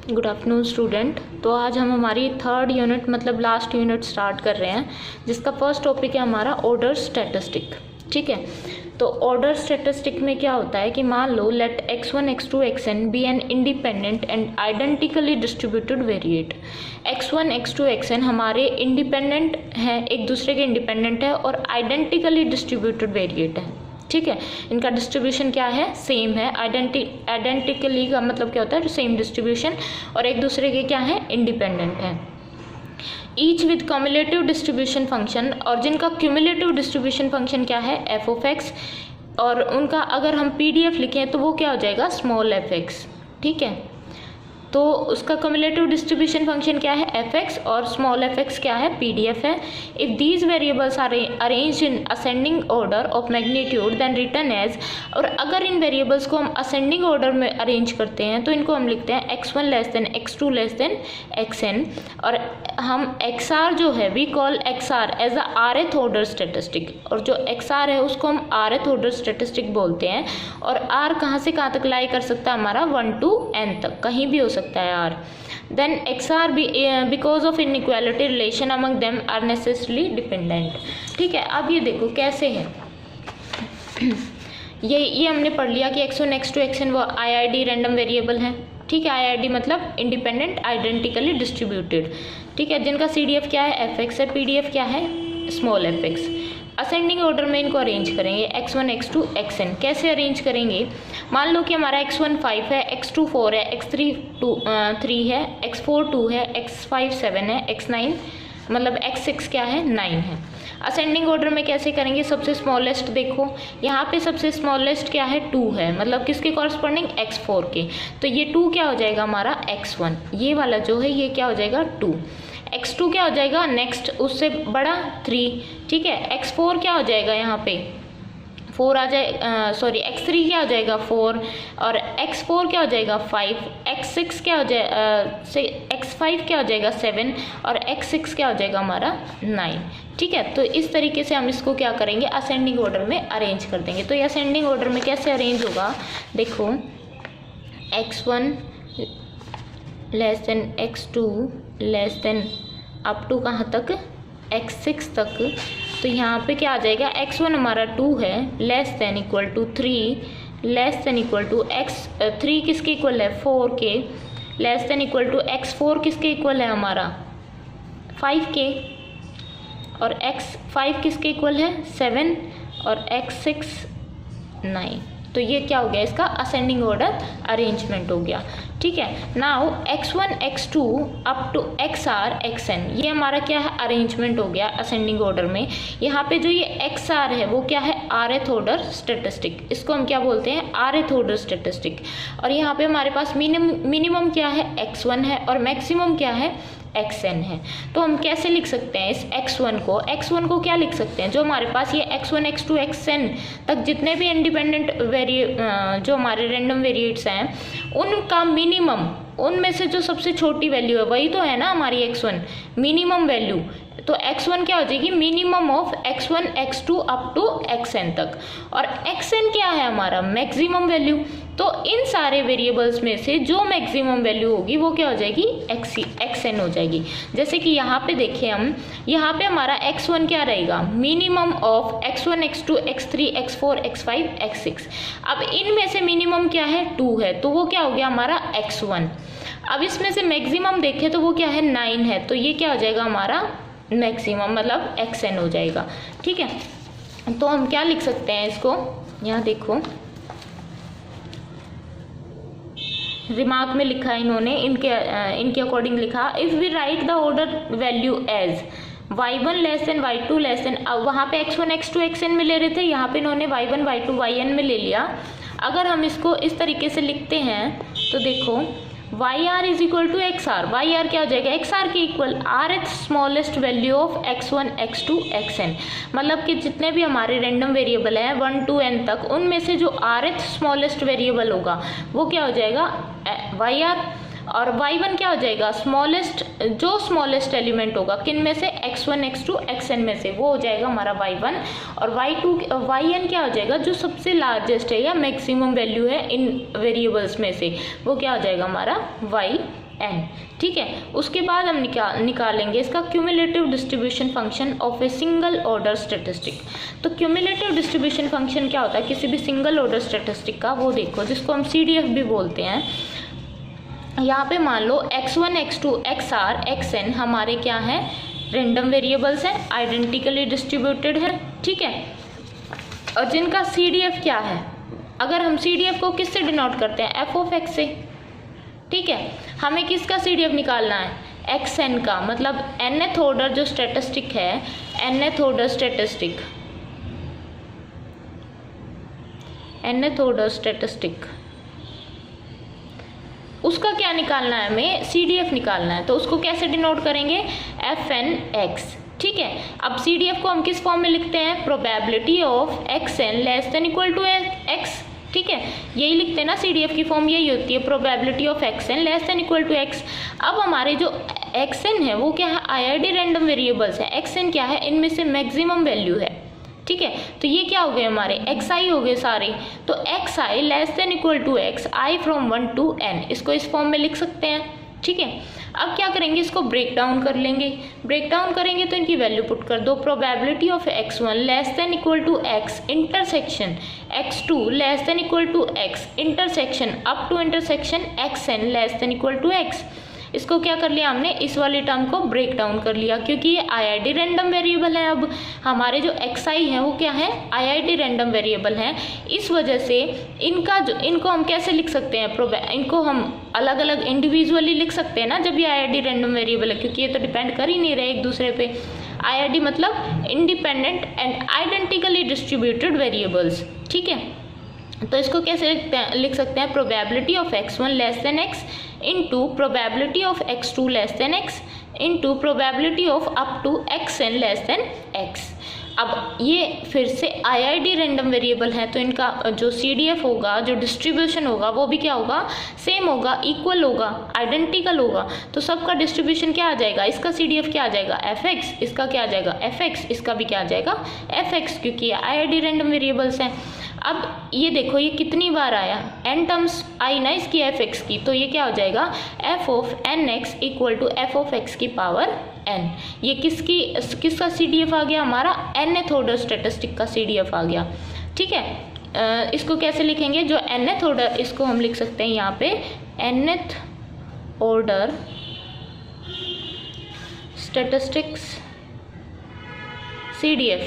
Good afternoon student. तो आज हम हमारी थर्ड यूनिट मतलब लास्ट यूनिट स्टार्ट कर रहे हैं, जिसका फर्स्ट टॉपिक है हमारा ऑर्डर स्टैटिस्टिक। ठीक है, तो ऑर्डर स्टैटिस्टिक में क्या होता है कि मान लो let x1 x2 xn be an independent and identically distributed variate. x1 x2 xn हमारे इंडिपेंडेंट हैं, एक दूसरे के इंडिपेंडेंट है और आइडेंटिकली डिस्ट्रीब्यूटेड वेरिएट है। ठीक है, इनका डिस्ट्रीब्यूशन क्या है, सेम है। आइडेंटिकली का मतलब क्या होता है, सेम डिस्ट्रीब्यूशन, और एक दूसरे के क्या है, इंडिपेंडेंट है। Each with cumulative distribution function, और जिनका क्यूमुलेटिव डिस्ट्रीब्यूशन फंक्शन क्या है, एफ ऑफ एक्स, और उनका अगर हम पीडीएफ लिखें तो वो क्या हो जाएगा, स्मॉल एफ एक्स। ठीक है, तो उसका क्यूमुलेटिव डिस्ट्रीब्यूशन फंक्शन क्या है, एफ एक्स, और स्मॉल एफ एक्स क्या है, पीडीएफ है। If these variables are arranged in ascending order of magnitude then written as, और अगर इन वेरिएबल्स को हम असेंडिंग ऑर्डर में अरेंज करते हैं तो इनको हम लिखते हैं x1 less than x2 less than xn, और हम xr जो है we call xr as a rth order statistic, और जो xr है उसको हम rth ऑर्डर स्टेटिस्टिक बोलते हैं। और r कहाँ से कहाँ तक लाई कर सकता है, हमारा 1 to n तक कहीं भी हो सकता है r। Then xr because of inequality relation among them are necessarily dependent. ठीक है, अब ये देखो कैसे है, ये हमने पढ़ लिया कि x1 x2 xn वो IID रैंडम वेरिएबल हैं। ठीक है, IID मतलब इंडिपेंडेंट आइडेंटिकली डिस्ट्रीब्यूटेड। ठीक है, जिनका CDF क्या है, fx है, PDF क्या है, स्मॉल fx। असेंडिंग ऑर्डर में इनको अरेंज करेंगे, x1 x2 xn। कैसे अरेंज करेंगे, मान लो कि हमारा x1 5 है, x2 4 है, x3 3 है, x4 2 है, x5 7 है, x9 मतलब x6 क्या है, 9 है। असेंडिंग ऑर्डर में कैसे करेंगे, सबसे स्मॉलेस्ट देखो यहाँ पे सबसे स्मॉलेस्ट क्या है, 2 है, मतलब किसके कॉरस्पॉन्डिंग, x4 के। तो ये 2 क्या हो जाएगा हमारा x1, ये वाला जो है ये क्या हो जाएगा 2। x2 क्या हो जाएगा नेक्स्ट उससे बड़ा 3। ठीक है, x4 क्या हो जाएगा यहाँ पे 4 आ जाए, सॉरी x3 क्या हो जाएगा 4, और x4 क्या हो जाएगा 5, x6 क्या हो जाए x5 क्या हो जाएगा 7, और x6 क्या हो जाएगा हमारा 9। ठीक है, तो इस तरीके से हम इसको क्या करेंगे, असेंडिंग ऑर्डर में अरेंज कर देंगे। तो ये असेंडिंग ऑर्डर में कैसे अरेंज होगा, देखो x1 less than x2 less than up to कहाँ तक, x6 तक। तो यहाँ पे क्या आ जाएगा, x1 हमारा 2 है, less than equal to 3, less than equal to x3 किसके इक्वल है 4 के, less than equal to x4 किसके इक्वल है हमारा 5 के, और x5 किसके इक्वल है 7, और x6 9। तो ये क्या हो गया, इसका असेंडिंग ऑर्डर अरेंजमेंट हो गया। ठीक है, now x1 x2 up to xr xn, ये हमारा क्या है, अरेंजमेंट हो गया असेंडिंग ऑर्डर में। यहाँ पे जो ये xr है वो क्या है, rth ऑर्डर स्टेटिस्टिक, इसको हम क्या बोलते हैं, rth ऑर्डर स्टेटिस्टिक। और यहाँ पे हमारे पास मिनिमम क्या है, x1 है, और मैक्सिमम क्या है, xn है। तो हम कैसे लिख सकते हैं इस x1 को क्या लिख सकते हैं, जो हमारे पास ये x1 x2 xn तक जितने भी इंडिपेंडेंट जो हमारे रैंडम वेरिएट्स हैं उनका मिनिमम, उनमें से जो सबसे छोटी वैल्यू है वही तो है ना हमारी x1 मिनिमम वैल्यू। तो x1 क्या हो जाएगी, minimum of x1 x2 up to xn तक, और xn क्या है हमारा मैक्सिमम वैल्यू। तो इन सारे वेरिएबल्स में से जो मैक्सिमम वैल्यू होगी वो क्या हो जाएगी, xn हो जाएगी। जैसे कि यहाँ पे देखें हम, यहाँ पे हमारा x1 क्या रहेगा, minimum of x1 x2 x3 x4 x5 x6। अब इनमें से मिनिमम क्या है, 2 है, तो वो क्या हो गया हमारा x1। अब इसमें से मैक्सिमम देखें तो वो क्या है 9 है, तो ये क्या हो जाएगा हमारा मैक्सिमम मतलब xn हो जाएगा। ठीक है, तो हम क्या लिख सकते हैं इसको, यहाँ देखो रिमार्क में लिखा है इन्होंने, इनके अकॉर्डिंग लिखा, if we write the order value as y1 less than y2 less than, अब वहाँ पे x1 x2 xn में ले रहे थे, यहाँ पे इन्होंने y1 y2 yn में ले लिया। अगर हम इसको इस तरीके से लिखते हैं तो देखो yr is equal to xr, yr क्या हो जाएगा, xr के equal rth smallest value of x1 x2 xn, मतलब कि जितने भी हमारे रैंडम वेरिएबल हैं 1 to n तक, उनमें से जो rth स्मॉलेस्ट वेरिएबल होगा वो क्या हो जाएगा yr। और y1 क्या हो जाएगा, स्मॉलेस्ट, जो स्मॉलेस्ट एलिमेंट होगा किन में से, x1 x2 xn में से, वो हो जाएगा हमारा y1। और yn क्या हो जाएगा, जो सबसे लार्जेस्ट है या मैक्सिमम वैल्यू है इन वेरिएबल्स में से, वो क्या हो जाएगा हमारा yn। ठीक है, उसके बाद हम निकालेंगे इसका cumulative distribution function of a single order statistic. तो क्यूमुलेटिव डिस्ट्रीब्यूशन फंक्शन क्या होता है किसी भी सिंगल ऑर्डर स्टैटिस्टिक का, वो देखो, जिसको हम CDF भी बोलते हैं। यहाँ पे मान लो x1 x2 xr xn हमारे क्या है, रेंडम वेरिएबल्स हैं, आइडेंटिकली डिस्ट्रीब्यूटेड है। ठीक है, और जिनका CDF क्या है, अगर हम CDF को किससे डिनोट करते हैं, f(x) से। ठीक है, हमें किसका CDF निकालना है, xn का, मतलब nth ऑर्डर जो स्टैटिस्टिक है, nth ऑर्डर स्टैटिस्टिक उसका क्या निकालना है, हमें CDF निकालना है। तो उसको कैसे डिनोट करेंगे, fnx। ठीक है, अब CDF को हम किस फॉर्म में लिखते हैं, probability of xn less than equal to x। ठीक है, यही लिखते हैं ना, CDF की फॉर्म यही होती है, probability of xn less than equal to x। अब हमारे जो xn है वो क्या है, IID रैंडम वेरिएबल्स है, xn क्या है, इनमें से मैक्सिमम वैल्यू है। ठीक है, तो ये क्या हो गए हमारे xi हो गए सारे, तो xi less than equal to x, i from 1 to n, इसको इस फॉर्म में लिख सकते हैं। ठीक है, अब क्या करेंगे, इसको ब्रेक डाउन कर लेंगे। ब्रेक डाउन करेंगे तो इनकी वैल्यू पुट कर दो, probability of x1 less than equal to x intersection x2 less than equal to x intersection up to intersection xn less than equal to x। इसको क्या कर लिया हमने, इस वाली टर्म को ब्रेक डाउन कर लिया, क्योंकि ये IID रैंडम वेरिएबल है। अब हमारे जो xi है वो क्या है, IID रैंडम वेरिएबल हैं, इस वजह से इनको हम कैसे लिख सकते हैं, इनको हम अलग अलग इंडिविजुअली लिख सकते हैं ना, जब ये IID रैंडम वेरिएबल है, क्योंकि ये तो डिपेंड कर ही नहीं रहे एक दूसरे पे। IID मतलब independent and identically distributed variables. ठीक है, तो इसको कैसे लिख सकते हैं, probability of x1 less than x into probability of x2 less than x into probability of up to xn less than x। अब ये फिर से IID रैंडम वेरिएबल है, तो इनका जो CDF होगा, जो डिस्ट्रीब्यूशन होगा, वो भी क्या होगा, सेम होगा, इक्वल होगा, आइडेंटिकल होगा। तो सबका डिस्ट्रीब्यूशन क्या आ जाएगा, इसका CDF क्या आ जाएगा, fx, इसका क्या आ जाएगा, fx, इसका भी क्या आ जाएगा, fx, क्योंकि ये IID रैंडम वेरिएबल्स हैं। अब ये देखो, ये कितनी बार आया, n टर्म्स आई ना इसकी fx की, तो ये क्या हो जाएगा, f of nx equal to f of x की पावर n। ये किसका CDF आ गया, हमारा nth ऑर्डर स्टैटिस्टिक का CDF आ गया। ठीक है, इसको कैसे लिखेंगे, जो nth ऑर्डर, इसको हम लिख सकते हैं यहाँ पे nth ऑर्डर स्टैटिस्टिक्स CDF।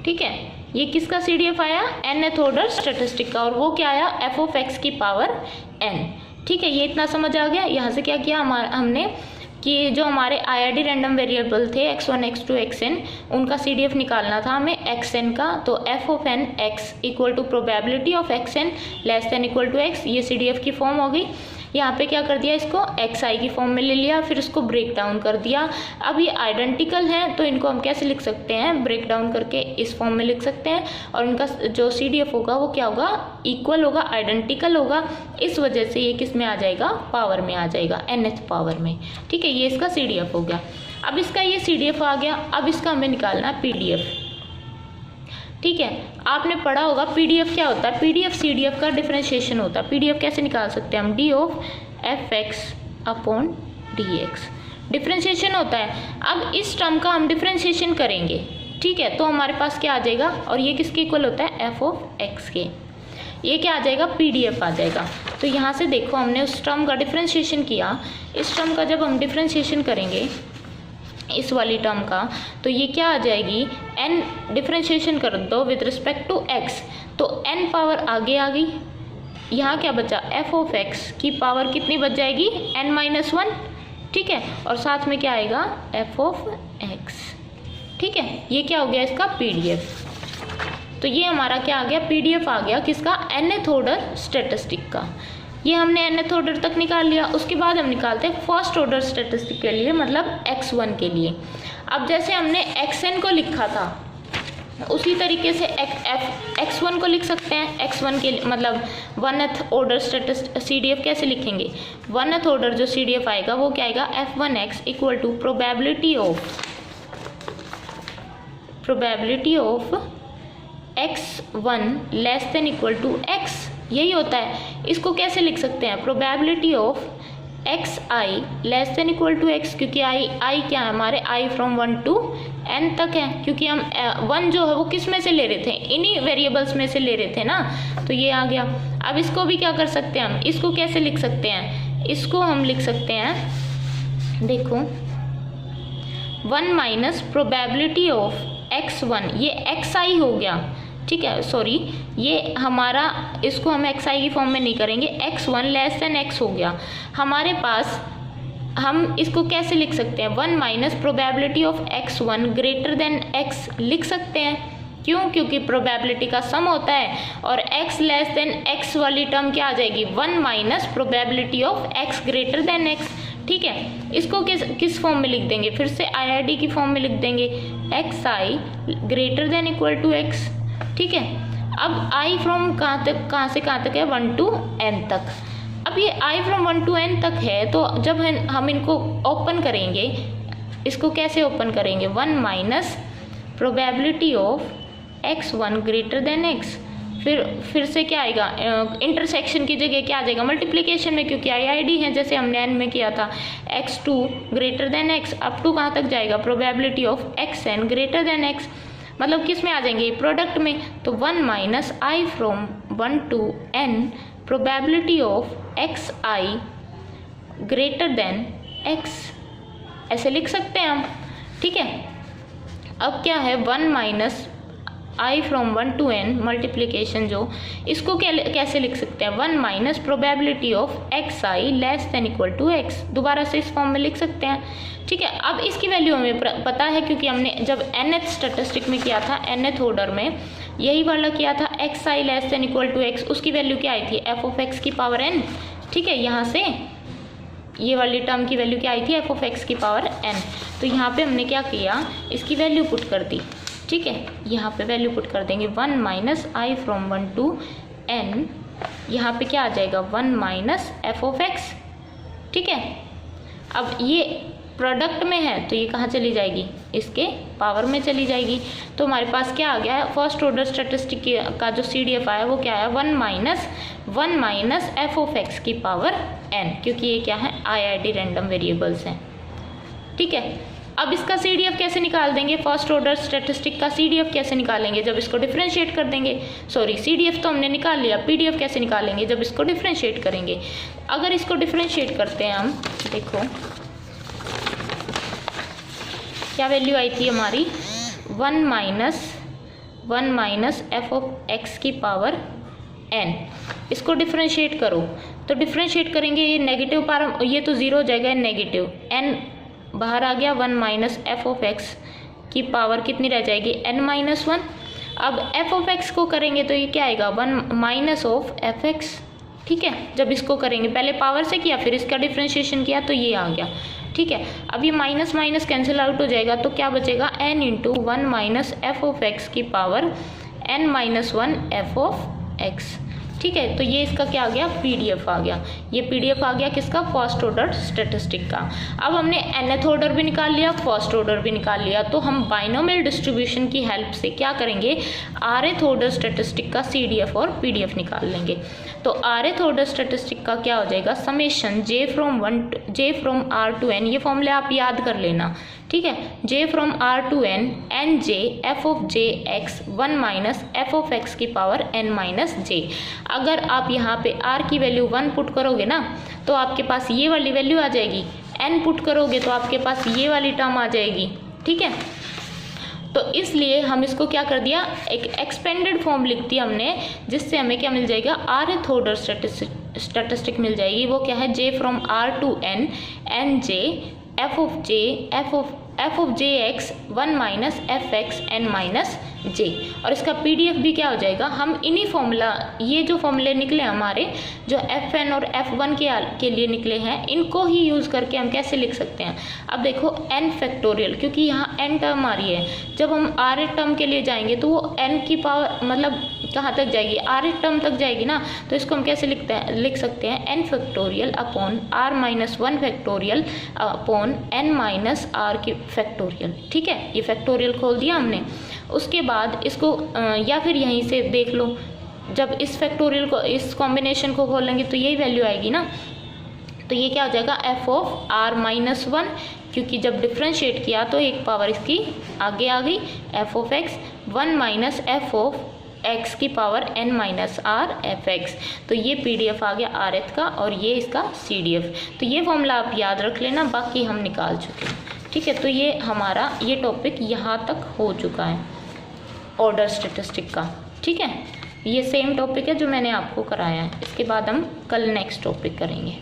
ठीक है, ये किसका CDF आया, nth ऑर्डर स्टैटिस्टिक का, और वो क्या आया, f ऑफ x की पावर n। ठीक है, ये इतना समझ आ गया। यहाँ से क्या किया हमने कि जो हमारे IID रैंडम वेरिएबल थे x1 x2 xn, उनका CDF निकालना था हमें xn का, तो f of n x equal to probability of xn less than equal to x, ये CDF की फॉर्म हो गई। यहाँ पे क्या कर दिया, इसको xi की फॉर्म में ले लिया, फिर इसको ब्रेक डाउन कर दिया। अब ये आइडेंटिकल हैं, तो इनको हम कैसे लिख सकते हैं, ब्रेक डाउन करके इस फॉर्म में लिख सकते हैं, और इनका जो CDF होगा वो क्या होगा, इक्वल होगा, आइडेंटिकल होगा। इस वजह से ये किस में आ जाएगा, पावर में आ जाएगा, nth पावर में। ठीक है, ये इसका CDF हो गया। अब इसका ये CDF आ गया, अब इसका हमें निकालना है PDF। ठीक है, आपने पढ़ा होगा PDF क्या होता है, PDF CDF का डिफरेंशिएशन होता है। PDF कैसे निकाल सकते हैं हम, d of fx upon dx, differentiation होता है। अब इस टर्म का हम डिफरेंशिएशन करेंगे। ठीक है, तो हमारे पास क्या आ जाएगा, और ये किसके इक्वल होता है, f ऑफ x के, ये क्या आ जाएगा, PDF आ जाएगा। तो यहाँ से देखो, हमने उस टर्म का डिफरेंशिएशन किया, इस टर्म का जब हम डिफरेंशिएशन करेंगे इस वाली टर्म का, तो ये क्या आ जाएगी, n डिफरेंशिएशन कर दो विद रिस्पेक्ट टू x, तो n पावर आगे आ गई। यहाँ क्या बचा, f ऑफ x की पावर कितनी बच जाएगी, n-1। ठीक है, और साथ में क्या आएगा, f ऑफ x। ठीक है, ये क्या हो गया, इसका PDF। तो ये हमारा क्या आ गया, PDF आ गया, किसका, nth ऑर्डर स्टैटिस्टिक का। ये हमने nth ऑर्डर तक निकाल लिया। उसके बाद हम निकालते हैं फर्स्ट ऑर्डर स्टैटिस्टिक के लिए, मतलब x1 के लिए। अब जैसे हमने xn को लिखा था, उसी तरीके से x1 को लिख सकते हैं। x1 के मतलब 1th ऑर्डर CDF कैसे लिखेंगे? 1th ऑर्डर जो CDF आएगा वो क्या आएगा? f1x equal to probability of x1 less than equal to x, यही होता है। इसको कैसे लिख सकते हैं? Probability of xi less than equal to x, क्योंकि i क्या है हमारे? i फ्रॉम 1 to n तक है, क्योंकि हम 1 जो है वो किस में से ले रहे थे? इन्हीं वेरिएबल्स में से ले रहे थे ना, तो ये आ गया। अब इसको भी क्या कर सकते हैं हम? इसको कैसे लिख सकते हैं? इसको हम लिख सकते हैं, देखो 1 माइनस प्रोबेबिलिटी ऑफ x1, ये xi हो गया, ठीक है, सॉरी ये हमारा, इसको हम xi की फॉर्म में नहीं करेंगे, x1 लेस देन x हो गया हमारे पास। हम इसको कैसे लिख सकते हैं? 1 minus probability of x1 greater than x लिख सकते हैं। क्यों? क्योंकि प्रोबेबिलिटी का सम होता है और x लेस देन x वाली टर्म क्या आ जाएगी? 1 minus probability of x greater than x, ठीक है। इसको किस फॉर्म में लिख देंगे? फिर से IID की फॉर्म में लिख देंगे, xi greater than equal to x, ठीक है। अब i फ्रॉम कहाँ से कहाँ तक है? 1 to n तक। अब ये i फ्रॉम 1 to n तक है, तो जब हम इनको ओपन करेंगे, इसको कैसे ओपन करेंगे? 1 minus probability of x1 greater than x, फिर से क्या आएगा? इंटरसेक्शन की जगह क्या आ जाएगा? मल्टीप्लिकेशन में, क्योंकि IID है जैसे हमने n में किया था। x2 greater than x, up to कहाँ तक जाएगा? Probability of xn greater than x, मतलब किस में आ जाएंगे? प्रोडक्ट में। तो 1 minus i from 1 to n probability of xi greater than x, ऐसे लिख सकते हैं हम, ठीक है। अब क्या है? 1 minus i from 1 to n multiplication, जो इसको कैसे लिख सकते हैं? 1 minus probability of xi less than equal to x, दोबारा से इस फॉर्म में लिख सकते हैं, ठीक है। अब इसकी वैल्यू हमें पता है, क्योंकि हमने जब nth स्टैटिस्टिक में किया था, nth ऑर्डर में यही वाला किया था, xi less than equal to x, उसकी वैल्यू क्या आई थी? f ऑफ x की पावर n, ठीक है। यहाँ से ये वाली टर्म की वैल्यू क्या आई थी? f ऑफ x की पावर n। तो यहाँ पे हमने क्या किया? इसकी वैल्यू पुट कर दी, ठीक है। यहाँ पे वैल्यू पुट कर देंगे 1 minus i from 1 to n, यहाँ पे क्या आ जाएगा? 1 माइनस f ऑफ x, ठीक है। अब ये प्रोडक्ट में है तो ये कहाँ चली जाएगी? इसके पावर में चली जाएगी। तो हमारे पास क्या आ गया है? फर्स्ट ऑर्डर स्टैटिस्टिक का जो CDF आया वो क्या है? 1 माइनस f ऑफ x की पावर n, क्योंकि ये क्या है? IID रैंडम वेरिएबल्स हैं, ठीक है। अब इसका CDF कैसे निकाल देंगे? फर्स्ट ऑर्डर स्टैटिस्टिक का CDF कैसे निकालेंगे? जब इसको डिफरेंशिएट कर देंगे। सॉरी, CDF तो हमने निकाल लिया, PDF कैसे निकालेंगे? जब इसको डिफरेंशिएट करेंगे। अगर इसको डिफरेंशिएट करते हैं हम, देखो क्या वैल्यू आई थी हमारी? 1 माइनस f ऑफ x की पावर n। इसको डिफरेंशिएट करो, तो डिफरेंशिएट करेंगे, ये नेगेटिव पावर, ये तो 0 हो जाएगा, नेगेटिव n बाहर आ गया। 1 माइनस f ऑफ x की पावर कितनी रह जाएगी? n minus 1। अब f ऑफ x को करेंगे तो ये क्या आएगा? 1 माइनस ऑफ fx, ठीक है। जब इसको करेंगे, पहले पावर से किया फिर इसका डिफरेंशिएशन किया तो ये आ गया, ठीक है। अब ये माइनस माइनस कैंसिल आउट हो जाएगा, तो क्या बचेगा? n into 1 minus f of x की power n minus 1 f of x, ठीक है। तो ये इसका क्या आ गया? PDF आ गया। ये PDF आ गया किसका? फर्स्ट ऑर्डर स्टैटिस्टिक का। अब हमने nth ऑर्डर भी निकाल लिया, फर्स्ट ऑर्डर भी निकाल लिया, तो हम बाइनोमियल डिस्ट्रीब्यूशन की हेल्प से क्या करेंगे? rth ऑर्डर स्टैटिस्टिक का CDF और PDF निकाल लेंगे। तो rth ऑर्डर स्टैटिस्टिक का क्या हो जाएगा? Summation j from r to n, ये फॉर्मूला आप याद कर लेना, ठीक है। j from r to n nj f of j x 1 minus f of x की पावर n माइनस j। अगर आप यहाँ पे r की वैल्यू 1 पुट करोगे ना, तो आपके पास ये वाली वैल्यू आ जाएगी। n पुट करोगे तो आपके पास ये वाली टर्म आ जाएगी, ठीक है। तो इसलिए हम इसको क्या कर दिया? एक एक्सपेंडेड फॉर्म लिख दी हमने, जिससे हमें क्या मिल जाएगा? rth ऑर्डर स्टैटिस्टिक मिल जाएगी। वो क्या है? j from r to n nj f of j f of f of j x 1 minus f x n minus j, और इसका पीडीएफ भी क्या हो जाएगा, हम इन्हीं फॉर्मूला, ये जो फॉर्मूले निकले हमारे जो एफ एन और एफ वन के लिए निकले हैं, इनको ही यूज़ करके हम कैसे लिख सकते हैं। अब देखो एन फैक्टोरियल, क्योंकि यहाँ एन टर्म आ रही है, जब हम आर एट टर्म के लिए जाएंगे तो वो एन की पावर मतलब कहाँ तक जाएगी, आर एट टर्म तक जाएगी ना, तो इसको हम कैसे लिख सकते हैं, N factorial upon R minus 1 factorial upon N minus R की फैक्टोरियल। ठीक है, ये फैक्टोरियल खोल दिया हमने। उसके बाद इसको या फिर यहीं से देख लो, जब इस फैक्टोरियल को, इस कॉम्बिनेशन को खोलेंगे तो यही वैल्यू आएगी ना, तो ये क्या हो जाएगा, एफ ऑफ आर माइनस 1, क्योंकि जब डिफ्रेंशिएट किया तो एक पावर इसकी आगे आ गई, f of x 1 minus f of x की power n minus r f x. तो ये पीडीएफ आ गया आर एथ का और ये इसका सीडीएफ। तो ये फॉर्मूला आप याद रख लेना, बाकी हम निकाल चुके हैं। ठीक है, तो ये हमारा ये टॉपिक यहाँ तक हो चुका है ऑर्डर स्टैटिस्टिक का। ठीक है, ये सेम टॉपिक है जो मैंने आपको कराया है। इसके बाद हम कल नेक्स्ट टॉपिक करेंगे।